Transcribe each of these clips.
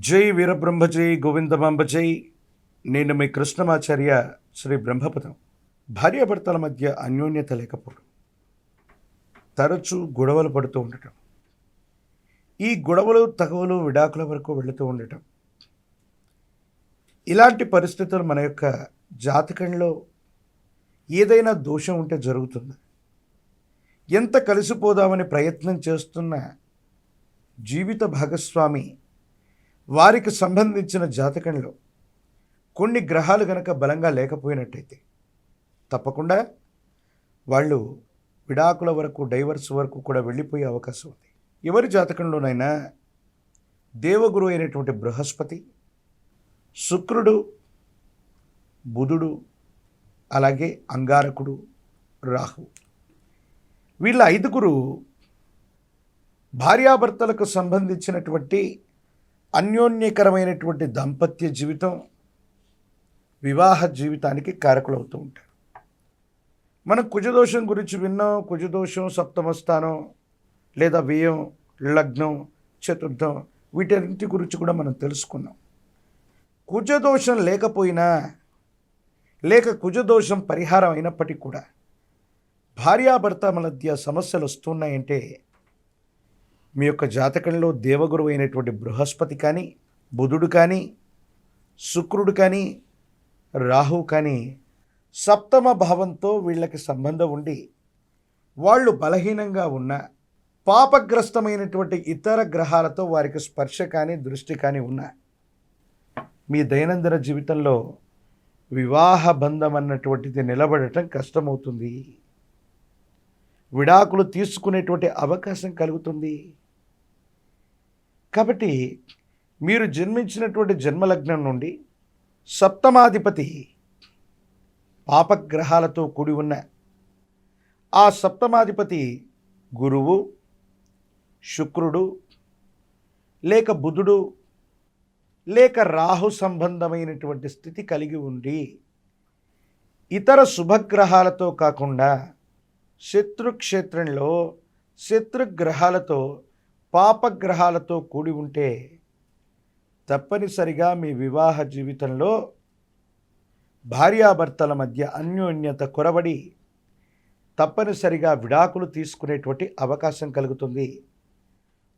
జై వీరబ్రహ్మ జై గోవిందమాంబ జై. నేను మీ కృష్ణమాచార్య శ్రీ బ్రహ్మపదం. భార్యాభర్తల మధ్య అన్యోన్యత లేకపోవడం, తరచూ గొడవలు పడుతూ ఉండటం, ఈ గొడవలు తగవలు విడాకుల వరకు వెళుతూ ఉండటం, ఇలాంటి పరిస్థితులు మన యొక్క జాతకంలో ఏదైనా దోషం ఉంటే జరుగుతుంది. ఎంత కలిసిపోదామని ప్రయత్నం చేస్తున్న జీవిత భాగస్వామి వారికి సంబంధించిన జాతకంలో కొన్ని గ్రహాలు గనక బలంగా లేకపోయినట్టయితే తప్పకుండా వాళ్ళు విడాకుల వరకు, డైవర్స్ వరకు కూడా వెళ్ళిపోయే అవకాశం ఉంది. ఎవరి జాతకంలోనైనా దేవగురు అయినటువంటి బృహస్పతి, శుక్రుడు, బుధుడు, అలాగే అంగారకుడు, రాహు, వీళ్ళ ఐదుగురు భార్యాభర్తలకు సంబంధించినటువంటి అన్యోన్యకరమైనటువంటి దాంపత్య జీవితం, వివాహ జీవితానికి కారకులవుతూ ఉంటారు. మనం కుజదోషం గురించి విన్నాం. కుజదోషం సప్తమ స్థానం లేదా వ్యయం, లగ్నం, చతుర్థం, వీటన్నిటి గురించి కూడా మనం తెలుసుకున్నాం. కుజదోషం లేకపోయినా లేక కుజదోషం పరిహారం అయినప్పటికీ కూడా భార్యాభర్త మధ్య సమస్యలు వస్తున్నాయంటే మీ యొక్క జాతకంలో దేవగురువు అయినటువంటి బృహస్పతి కానీ, బుధుడు కానీ, శుక్రుడు కానీ, రాహు కానీ సప్తమ భావంతో వీళ్ళకి సంబంధం ఉండి వాళ్ళు బలహీనంగా ఉన్న, పాపగ్రస్తమైనటువంటి ఇతర గ్రహాలతో వారికి స్పర్శ కానీ దృష్టి కానీ ఉన్న మీ దైనందిన జీవితంలో వివాహ బంధం అన్నటువంటిది నిలబడటం కష్టమవుతుంది. విడాకులు తీసుకునేటువంటి అవకాశం కలుగుతుంది. కాబట్టి మీరు జన్మించినటువంటి జన్మలగ్నం నుండి సప్తమాధిపతి పాపగ్రహాలతో కూడి ఉన్న ఆ సప్తమాధిపతి గురువు, శుక్రుడు, లేక బుధుడు, లేక రాహు సంబంధమైనటువంటి స్థితి కలిగి ఉండి ఇతర శుభగ్రహాలతో కాకుండా శత్రుక్షేత్రంలో శత్రుగ్రహాలతో, పాపగ్రహాలతో కూడి ఉంటే తప్పనిసరిగా మీ వివాహ జీవితంలో భార్యాభర్తల మధ్య అన్యోన్యత కొరబడి తప్పనిసరిగా విడాకులు తీసుకునేటువంటి అవకాశం కలుగుతుంది.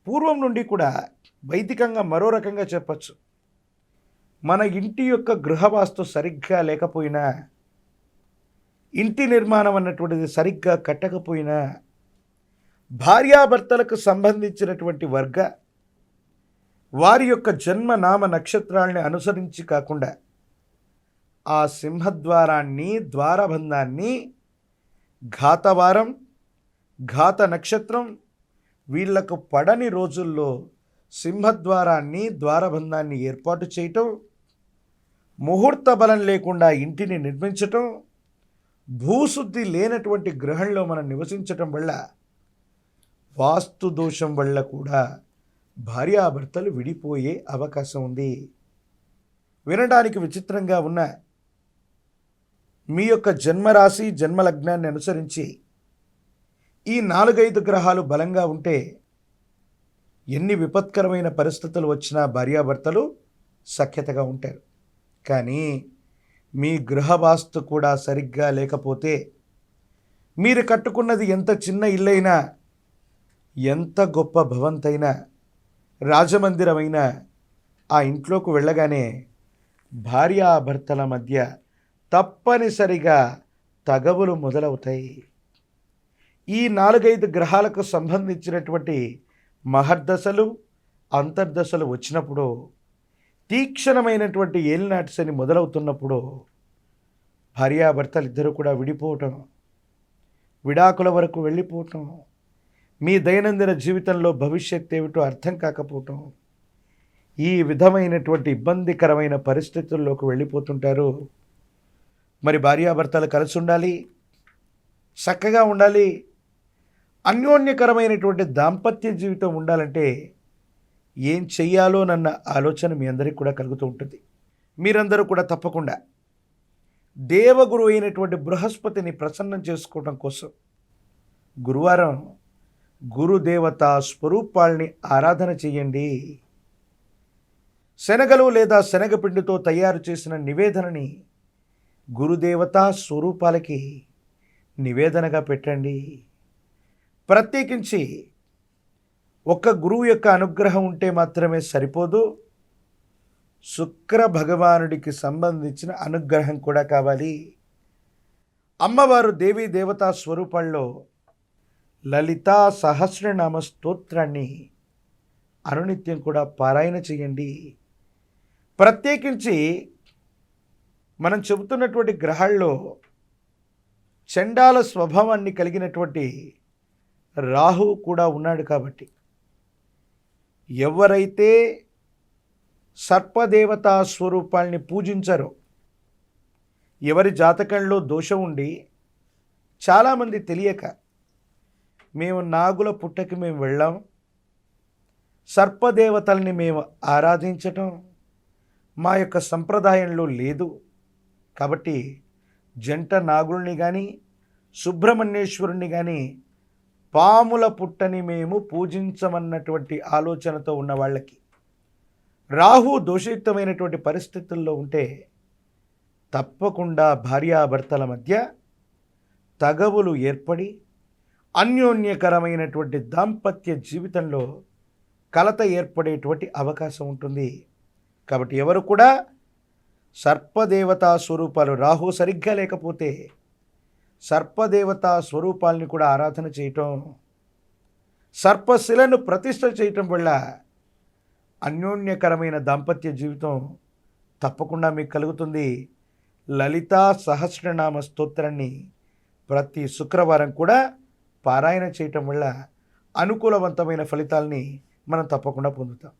పూర్వం నుండి కూడా వైదికంగా మరో రకంగా చెప్పచ్చు. మన ఇంటి యొక్క గృహవాస్తు సరిగ్గా లేకపోయినా, ఇంటి నిర్మాణం అన్నటువంటిది సరిగ్గా కట్టకపోయినా, భార్యాభర్తలకు సంబంధించినటువంటి వర్గ వారి యొక్క జన్మ నామ నక్షత్రాలని అనుసరించి కాకుండా ఆ సింహద్వారాన్ని, ద్వారబంధాన్ని ఘాతవారం, ఘాత నక్షత్రం వీళ్లకు పడని రోజుల్లో సింహద్వారాన్ని, ద్వారబంధాన్ని ఏర్పాటు చేయటం, ముహూర్త బలం లేకుండా ఇంటిని నిర్మించటం, భూశుద్ధి లేనటువంటి గృహంలో మనం నివసించటం వల్ల, వాస్తు దోషం వల్ల కూడా భార్యాభర్తలు విడిపోయే అవకాశం ఉంది. వినడానికి విచిత్రంగా ఉన్న మీ యొక్క జన్మరాశి, జన్మలగ్నాన్ని అనుసరించి ఈ 4-5 గ్రహాలు బలంగా ఉంటే ఎన్ని విపత్కరమైన పరిస్థితులు వచ్చినా భార్యాభర్తలు సఖ్యతగా ఉంటారు. కానీ మీ గృహవాస్తు కూడా సరిగ్గా లేకపోతే మీరు కట్టుకున్నది ఎంత చిన్న ఇల్లైనా, ఎంత గొప్ప భవంతైనా, రాజమందిరమైనా ఆ ఇంట్లోకి వెళ్ళగానే భార్యాభర్తల మధ్య తప్పనిసరిగా తగవులు మొదలవుతాయి. ఈ 4-5 గ్రహాలకు సంబంధించినటువంటి మహర్దశలు, అంతర్దశలు వచ్చినప్పుడు, తీక్షణమైనటువంటి ఏలినాటి శని మొదలవుతున్నప్పుడు భార్యాభర్తలు ఇద్దరు కూడా విడిపోవటం, విడాకుల వరకు వెళ్ళిపోవటం, మీ దైనందిన జీవితంలో భవిష్యత్తు ఏమిటో అర్థం కాకపోవటం, ఈ విధమైనటువంటి ఇబ్బందికరమైన పరిస్థితుల్లోకి వెళ్ళిపోతుంటారు. మరి భార్యాభర్తలు కలిసి ఉండాలి, చక్కగా ఉండాలి, అన్యోన్యకరమైనటువంటి దాంపత్య జీవితం ఉండాలంటే ఏం చెయ్యాలో నన్న ఆలోచన మీ అందరికీ కూడా కలుగుతూ ఉంటుంది. మీరందరూ కూడా తప్పకుండా దేవగురు అయినటువంటి బృహస్పతిని ప్రసన్నం చేసుకోవడం కోసం గురువారం గురుదేవత స్వరూపాల్ని ఆరాధన చెయ్యండి. శనగలు లేదా శనగపిండితో తయారు చేసిన నివేదనని గురుదేవతా స్వరూపాలకి నివేదనగా పెట్టండి. ప్రత్యేకించి ఒక్క గురువు యొక్క అనుగ్రహం ఉంటే మాత్రమే సరిపోదు, శుక్ర భగవానుడికి సంబంధించిన అనుగ్రహం కూడా కావాలి. అమ్మవారు దేవీ దేవతా స్వరూపాల్లో లలితా సహస్రనామ స్తోత్రాన్ని అనునిత్యం కూడా పారాయణ చేయండి. ప్రత్యేకించి మనం చెబుతున్నటువంటి గ్రహాల్లో చండాల స్వభావాన్ని కలిగినటువంటి రాహువు కూడా ఉన్నాడు. కాబట్టి ఎవరైతే సర్పదేవతా స్వరూపాల్ని పూజించారో, ఎవరి జాతకంలో దోషం ఉండి చాలామంది తెలియక మేము నాగుల పుట్టకి మేము వెళ్ళాం, సర్పదేవతల్ని మేము ఆరాధించటం మా యొక్క సంప్రదాయంలో లేదు, కాబట్టి జంట నాగుల్ని కానీ సుబ్రహ్మణ్యేశ్వరుణ్ణి కానీ పాముల పుట్టని మేము పూజించమన్నటువంటి ఆలోచనతో ఉన్న వాళ్ళకి, రాహు దోషయుక్తమైనటువంటి పరిస్థితుల్లో ఉంటే తప్పకుండా భార్యాభర్తల మధ్య తగవులు ఏర్పడి అన్యోన్యకరమైనటువంటి దాంపత్య జీవితంలో కలత ఏర్పడేటువంటి అవకాశం ఉంటుంది. కాబట్టి ఎవరు కూడా సర్పదేవతా స్వరూపాలు, రాహు సరిగ్గా లేకపోతే సర్పదేవతా స్వరూపాలని కూడా ఆరాధన చేయటం, సర్పశిలను ప్రతిష్ఠ చేయటం వల్ల అన్యోన్యకరమైన దాంపత్య జీవితం తప్పకుండా మీకు కలుగుతుంది. లలితా సహస్రనామ స్తోత్రాన్ని ప్రతి శుక్రవారం కూడా పారాయణ చేయటం వల్ల అనుకూలవంతమైన ఫలితాలని మనం తప్పకుండా పొందుతాం.